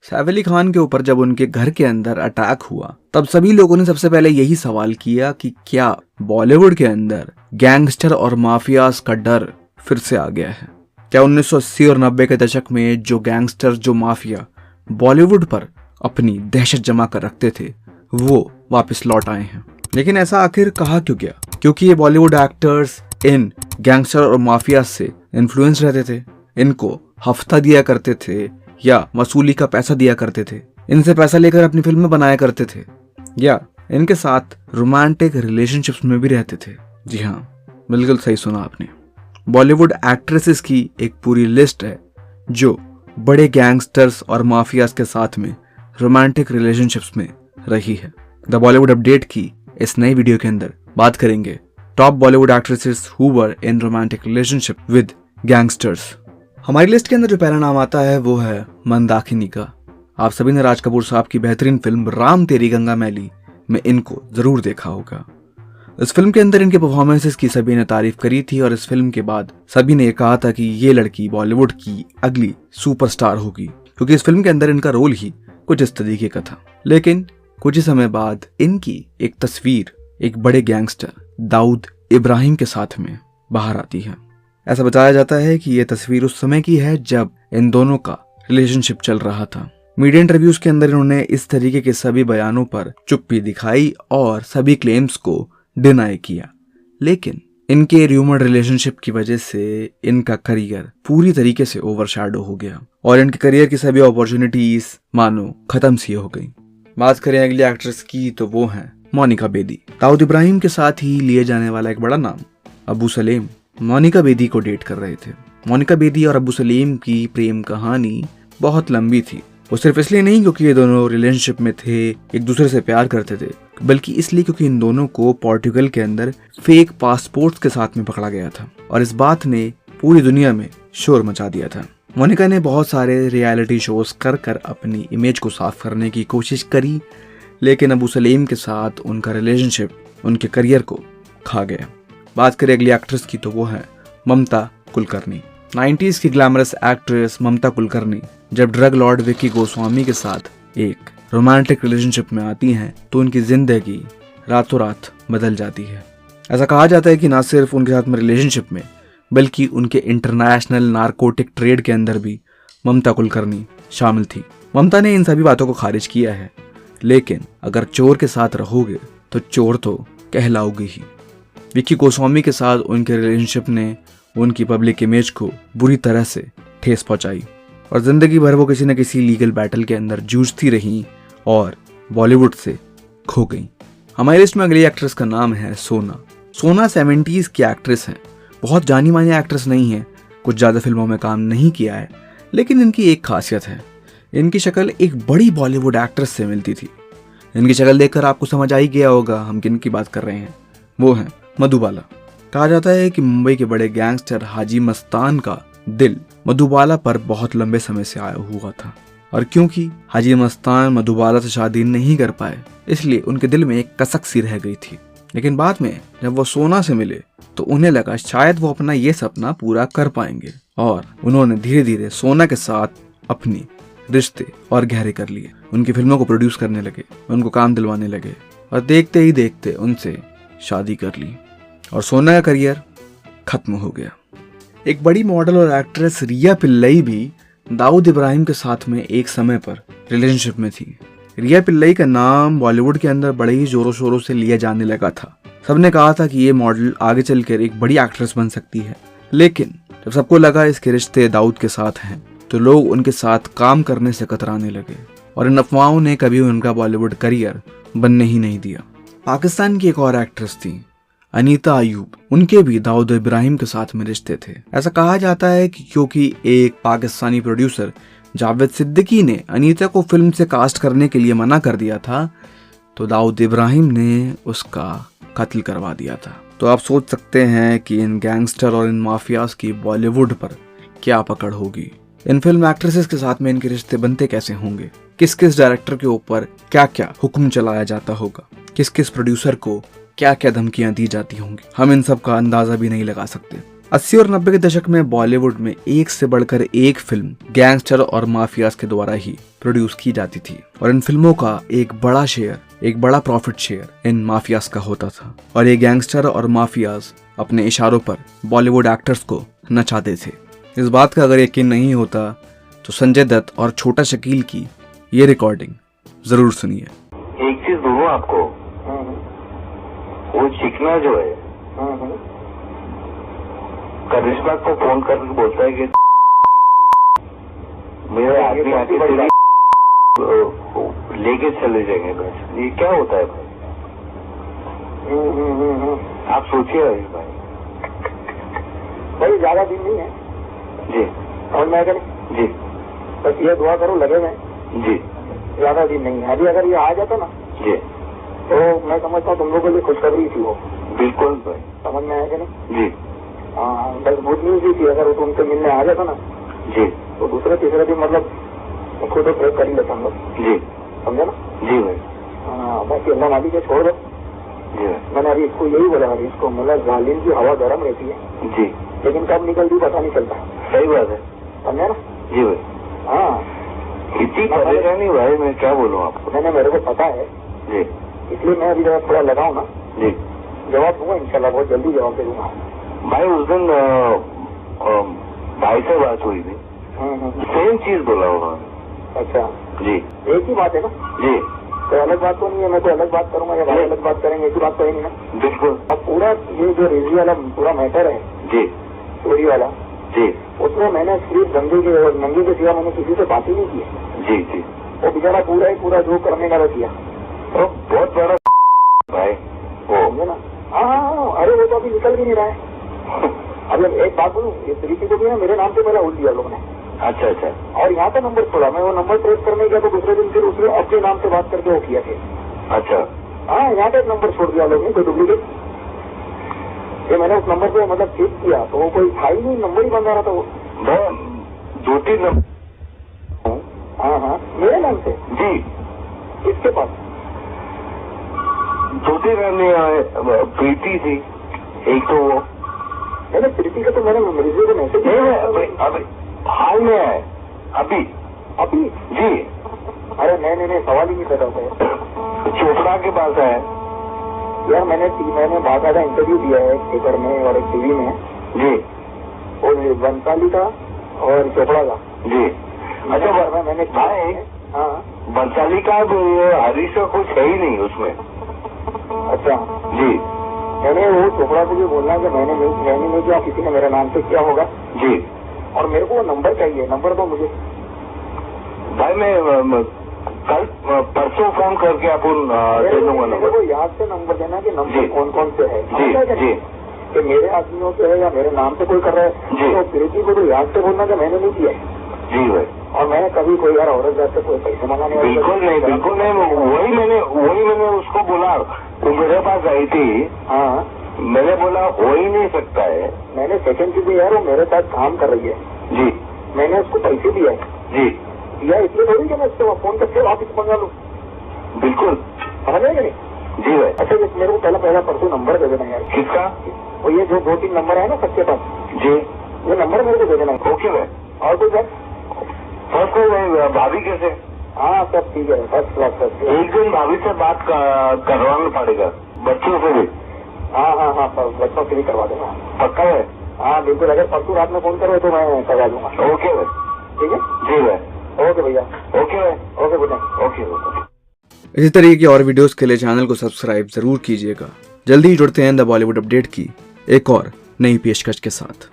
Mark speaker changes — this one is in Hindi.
Speaker 1: सैफ अली खान के ऊपर जब उनके घर के अंदर अटैक हुआ तब सभी लोगों ने सबसे पहले यही सवाल किया कि क्या बॉलीवुड के अंदर गैंगस्टर और माफियाज का डर फिर से आ गया है। क्या 1980 और 90 के दशक में जो गैंगस्टर जो माफिया बॉलीवुड पर अपनी दहशत जमा कर रखते थे वो वापस लौट आए हैं। लेकिन ऐसा आखिर कहा क्यों गया? क्योंकि ये बॉलीवुड एक्टर्स इन गैंगस्टर और माफिया से इन्फ्लुएंस रहते थे, इनको हफ्ता दिया करते थे या वसूली का पैसा दिया करते थे, इनसे पैसा लेकर अपनी फिल्में बनाया करते थे या इनके साथ रोमांटिक रिलेशनशिप्स में भी रहते थे। जी हाँ, बिल्कुल सही सुना आपने। बॉलीवुड एक्ट्रेसेस की एक पूरी लिस्ट है जो बड़े गैंगस्टर्स और माफियाज के साथ में रोमांटिक रिलेशनशिप्स में रही है। द बॉलीवुड अपडेट की इस नई वीडियो के अंदर बात करेंगे top Bollywood actresses who were in romantic relationship with gangsters. हमारी लिस्ट के अंदर जो पहला नाम आता है वो है मंदाकिनी का। आप सभी ने राज कपूर साहब की बेहतरीन फिल्म राम तेरी गंगा मैली में इनको जरूर देखा होगा। इस फिल्म के अंदर इनके परफॉर्मेंसेस की सभी ने तारीफ करी थी और इस फिल्म के बाद सभी ने कहा था कि ये लड़की बॉलीवुड की अगली सुपरस्टार होगी, क्योंकि इस फिल्म के अंदर इनका रोल ही कुछ इस तरीके का था। लेकिन कुछ ही समय बाद इनकी एक तस्वीर एक बड़े गैंगस्टर दाऊद इब्राहिम के साथ में बाहर आती है। ऐसा बताया जाता है कि यह तस्वीर उस समय की है जब इन दोनों का रिलेशनशिप चल रहा था। मीडिया इंटरव्यूज के अंदर इन्होंने इस तरीके के सभी बयानों पर चुप्पी दिखाई और सभी क्लेम्स को डिनाई किया। लेकिन इनके र्यूमर्ड रिलेशनशिप की वजह से इनका करियर पूरी तरीके से ओवरशैडो हो गया और इनके करियर की सभी अपॉर्चुनिटीज मानो खत्म सी हो गई। बात करें अगली एक्ट्रेस की तो वो है मोनिका बेदी। दाऊद इब्राहिम के साथ ही लिए जाने वाला एक बड़ा नाम अबू सलेम मोनिका बेदी को डेट कर रहे थे। मोनिका बेदी और अबू सलेम की प्रेम कहानी बहुत लंबी थी। वो सिर्फ इसलिए नहीं क्योंकि ये दोनों रिलेशनशिप में थे, एक दूसरे से प्यार करते थे, बल्कि इसलिए क्योंकि इन दोनों को पोर्टुगल के अंदर फेक पासपोर्ट्स के साथ में पकड़ा गया था और इस बात ने पूरी दुनिया में शोर मचा दिया था। मोनिका ने बहुत सारे रियलिटी शोज कर अपनी इमेज को साफ करने की कोशिश करी, लेकिन अबू सलेम के साथ उनका रिलेशनशिप उनके करियर को खा गया। बात करें अगली एक्ट्रेस की तो वो है ममता कुलकर्णी। 90s की ग्लैमरस एक्ट्रेस ममता कुलकर्णी जब ड्रग लॉर्ड विक्की गोस्वामी के साथ एक रोमांटिक रिलेशनशिप में आती हैं तो उनकी जिंदगी रातों रात बदल जाती है। ऐसा कहा जाता है कि ना सिर्फ उनके साथ में रिलेशनशिप में बल्कि उनके इंटरनेशनल नारकोटिक ट्रेड के अंदर भी ममता कुलकर्णी शामिल थी। ममता ने इन सभी बातों को खारिज किया है, लेकिन अगर चोर के साथ रहोगे तो चोर तो कहलाओगे ही। विक्की गोस्वामी के साथ उनके रिलेशनशिप ने उनकी पब्लिक इमेज को बुरी तरह से ठेस पहुंचाई और जिंदगी भर वो किसी न किसी लीगल बैटल के अंदर जूझती रहीं और बॉलीवुड से खो गई। हमारी लिस्ट में अगली एक्ट्रेस का नाम है सोना। सोना 70s की एक्ट्रेस है। बहुत जानी मानी एक्ट्रेस नहीं है, कुछ ज़्यादा फिल्मों में काम नहीं किया है, लेकिन इनकी एक खासियत है, इनकी शक्ल एक बड़ी बॉलीवुड एक्ट्रेस से मिलती थी। इनकी शक्ल देखकर आपको समझ आ ही गया होगा हम किन की बात कर रहे हैं। वो है मधुबाला। कहा जाता है कि मुंबई के बड़े गैंगस्टर हाजी मस्तान का दिल मधुबाला पर बहुत लंबे समय से आया हुआ था और क्योंकि हाजी मस्तान मधुबाला से शादी नहीं कर पाए इसलिए उनके दिल में एक कसक सी रह गई थी। लेकिन बाद में जब वो सोना से मिले तो उन्हें लगा शायद वो अपना ये सपना पूरा कर पाएंगे और उन्होंने धीरे धीरे सोना के साथ अपनी रिश्ते और गहरे कर लिए। उनकी फिल्मों को प्रोड्यूस करने लगे, उनको काम दिलवाने लगे और देखते ही देखते उनसे शादी कर ली और सोना का करियर खत्म हो गया। एक बड़ी मॉडल और एक्ट्रेस रिया पिल्लई भी दाऊद इब्राहिम के साथ में एक समय पर रिलेशनशिप में थी। रिया पिल्लई का नाम बॉलीवुड के अंदर बड़े ही जोरों शोरों से लिया जाने लगा था। सबने कहा था कि ये मॉडल आगे चलकर एक बड़ी एक्ट्रेस बन सकती है, लेकिन जब सबको लगा इसके रिश्ते दाऊद के साथ हैं तो लोग उनके साथ काम करने से कतराने लगे और इन अफवाहों ने कभी उनका बॉलीवुड करियर बनने ही नहीं दिया। पाकिस्तान की एक और एक्ट्रेस थी अनीता अयूब। उनके भी दाऊद इब्राहिम के साथ में रिश्ते थे। ऐसा कहा जाता है कि क्योंकि एक पाकिस्तानी प्रोड्यूसर जावेद सिद्दीकी ने अनीता को फिल्म से कास्ट करने के लिए मना कर दिया था तो दाऊद इब्राहिम ने उसका कत्ल करवा दिया था। तो आप सोच सकते हैं कि इन गैंगस्टर और इन माफियाज की बॉलीवुड पर क्या पकड़ होगी। इन फिल्म एक्ट्रेसेस के साथ में इनके रिश्ते बनते कैसे होंगे, किस किस डायरेक्टर के ऊपर क्या क्या हुक्म चलाया जाता होगा, किस किस प्रोड्यूसर को क्या क्या धमकियां दी जाती होंगी, हम इन सब का अंदाजा भी नहीं लगा सकते। 80 और 90 के दशक में बॉलीवुड में एक से बढ़कर एक फिल्म गैंगस्टर और माफियाज के द्वारा ही प्रोड्यूस की जाती थी और इन फिल्मों का एक बड़ा प्रॉफिट शेयर इन माफियाज का होता था और ये गैंगस्टर और माफियाज अपने इशारों पर बॉलीवुड एक्टर्स को नचाते थे। इस बात का अगर यकीन नहीं होता तो संजय दत्त और छोटा शकील की ये रिकॉर्डिंग जरूर सुनिए।
Speaker 2: एक चीज दूंगा आपको, वो चिकना जो है करिश्मा को फोन करके बोलता है कि मेरे आदमी आके लेके चले जाएंगे बस। ये क्या होता है भाई? आप सोचिए
Speaker 3: भाई ज्यादा दिन नहीं है
Speaker 2: जी।
Speaker 3: और मैं करें
Speaker 2: जी
Speaker 3: बस ये दुआ करो लगे मैं
Speaker 2: जी।
Speaker 3: ज्यादा दिन नहीं है। अभी अगर ये आ जाता ना
Speaker 2: जी
Speaker 3: तो मैं समझता हूँ तुम लोगों के लिए खुशखबरी थी वो।
Speaker 2: बिल्कुल भाई,
Speaker 3: समझ में आया कि नहीं?
Speaker 2: जी
Speaker 3: हाँ बस गुड न्यूज ही थी। अगर वो उनसे मिलने आ जाता ना
Speaker 2: जी
Speaker 3: तो दूसरे तीसरे दिन मतलब खुद तो ट्रेक कर ही लेता हम लोग,
Speaker 2: जी
Speaker 3: समझे ना?
Speaker 2: जी भाई
Speaker 3: हाँ बाकी अल्लाह माली के छोड़ दो।
Speaker 2: जी भाई
Speaker 3: मैंने अभी इसको यही बोला अभी इसको मतलब जालिम की हवा गर्म रहती है
Speaker 2: जी,
Speaker 3: लेकिन कब निकलती पता नहीं चलता।
Speaker 2: सही बात है।
Speaker 3: समझे ना?
Speaker 2: जी भाई,
Speaker 3: हाँ
Speaker 2: इतनी परेशानी भाई, मैं क्या बोलूँ आपको।
Speaker 3: मैंने मेरे को पता है
Speaker 2: जी
Speaker 3: इसलिए मैं अभी जब थोड़ा लगाऊँ ना
Speaker 2: जी
Speaker 3: जवाब दूंगा इंशाल्लाह, बहुत जल्दी जवाब दे दूंगा।
Speaker 2: भाई उस दिन भाई से बात हुई थी, सेम चीज बोला उन्होंने।
Speaker 3: अच्छा
Speaker 2: जी
Speaker 3: एक ही बात है ना?
Speaker 2: जी
Speaker 3: तो अलग बात तो नहीं है। मैं तो अलग बात करूंगा या भाई अलग बात करेंगे, एक ही बात तो है नहीं ना?
Speaker 2: बिल्कुल।
Speaker 3: अब पूरा ये जो रिजी वाला पूरा मैटर है
Speaker 2: जी
Speaker 3: चोरी वाला,
Speaker 2: जी
Speaker 3: उसमें मैंने सिर्फ नंगे के सिवा मैंने किसी से बात ही नहीं की।
Speaker 2: जी जी,
Speaker 3: वो बेचारा पूरा ही पूरा जो करने का किया।
Speaker 2: तो बहुत बड़ा भाई वो।
Speaker 3: समझे ना? हाँ अरे वो तो अभी निकल भी नहीं रहा है। अब एक बात बोलूँ, इस तरीके को भी ना मेरे नाम से पहले उठ दिया लोगों ने।
Speaker 2: अच्छा अच्छा।
Speaker 3: और यहाँ पे नंबर छोड़ा, मैं वो नंबर ट्रेस करने गया तो दूसरे दिन फिर उसने अपने नाम से बात करके वो किया थे।
Speaker 2: अच्छा
Speaker 3: हाँ यहाँ पे एक नंबर छोड़ दिया लोगों ने, कोई डुप्लीकेट। ये मैंने उस नंबर पे मतलब चेक किया तो वो कोई था ही नहीं, नंबर ही बन रहा था वो।
Speaker 2: मैं 2-3 नंबर।
Speaker 3: हाँ मेरे नाम से
Speaker 2: जी,
Speaker 3: किसके पास?
Speaker 2: 2-3 प्रीति थी एक, तो वो
Speaker 3: मैंने प्रीति का तो मैंने मरीजों को मैसेज
Speaker 2: नहीं अभी हाल में है अभी
Speaker 3: अभी।
Speaker 2: जी।
Speaker 3: अरे नहीं सवाल ही नहीं पैदा होता है।
Speaker 2: चोपड़ा के पास है
Speaker 3: यार मैंने बाकायदा इंटरव्यू दिया है एक पेपर में और एक टीवी में
Speaker 2: जी।
Speaker 3: और बंसाली का और चोपड़ा का
Speaker 2: जी। अच्छा
Speaker 3: मैंने
Speaker 2: भाई,
Speaker 3: हाँ
Speaker 2: बंसाली का हरीश का कुछ है ही नहीं उसमें।
Speaker 3: अच्छा
Speaker 2: जी
Speaker 3: मैंने वो चोपड़ा को भी बोलना कि मैंने नहीं किया, किसी ने मेरे नाम से किया होगा
Speaker 2: जी।
Speaker 3: और मेरे को वो नंबर चाहिए, नंबर दो मुझे।
Speaker 2: भाई मैं कल परसों फोन करके अपन दे दूंगा
Speaker 3: मेरे
Speaker 2: नंबर।
Speaker 3: को याद से नंबर देना कि नंबर
Speaker 2: जी।
Speaker 3: कौन कौन से है।
Speaker 2: जी जी
Speaker 3: कि मेरे आदमियों से है या मेरे नाम से कोई कर रहा
Speaker 2: जी।
Speaker 3: है तो प्रीति को तो याद से बोलना कि मैंने नहीं किया।
Speaker 2: जी भाई,
Speaker 3: और मैंने कभी कोई यार औरत जात से कोई पैसे मंगाने वाली
Speaker 2: बिल्कुल नहीं। वही मैंने उसको बोला, वो मेरे पास आई थी।
Speaker 3: हाँ
Speaker 2: मैंने बोला हो ही नहीं सकता है।
Speaker 3: मैंने सेकंड चीज यार वो मेरे साथ काम कर रही है,
Speaker 2: जी
Speaker 3: मैंने उसको पैसे दिया है।
Speaker 2: जी
Speaker 3: दिया इसलिए थोड़ी कि मैं उसको फोन करके वापिस मंगा लूँ।
Speaker 2: बिल्कुल,
Speaker 3: समझ रहे कि नहीं?
Speaker 2: जी भाई।
Speaker 3: अच्छा मेरे को पहला परसों नंबर दे देना यार।
Speaker 2: किसका?
Speaker 3: वो ये जो 2-3 नंबर है ना सबके पास,
Speaker 2: जी
Speaker 3: ये नंबर मेरे को दे देना।
Speaker 2: ओके भाई।
Speaker 3: और कोई बात?
Speaker 2: फर्स्ट कोई भाभी कैसे?
Speaker 3: हाँ सब ठीक है, फर्स्ट क्लास।
Speaker 2: एक दिन भाभी से बात करवाना पड़ेगा, बच्चों से भी।
Speaker 3: हाँ बच्चों से भी करवा दूंगा।
Speaker 2: पक्का है?
Speaker 3: हाँ बिल्कुल, अगर परसों रात में फोन करो तो मैं करवा दूंगा।
Speaker 2: ओके भाई।
Speaker 3: ठीक है
Speaker 2: जी भाई।
Speaker 3: ओके भैया।
Speaker 2: ओके भाई।
Speaker 3: Okay good night.
Speaker 2: ओके।
Speaker 1: इसी तरीके की और वीडियोस के लिए चैनल को सब्सक्राइब जरूर कीजिएगा। जल्दी ही जुड़ते हैं द बॉलीवुड अपडेट की एक और नई पेशकश के साथ।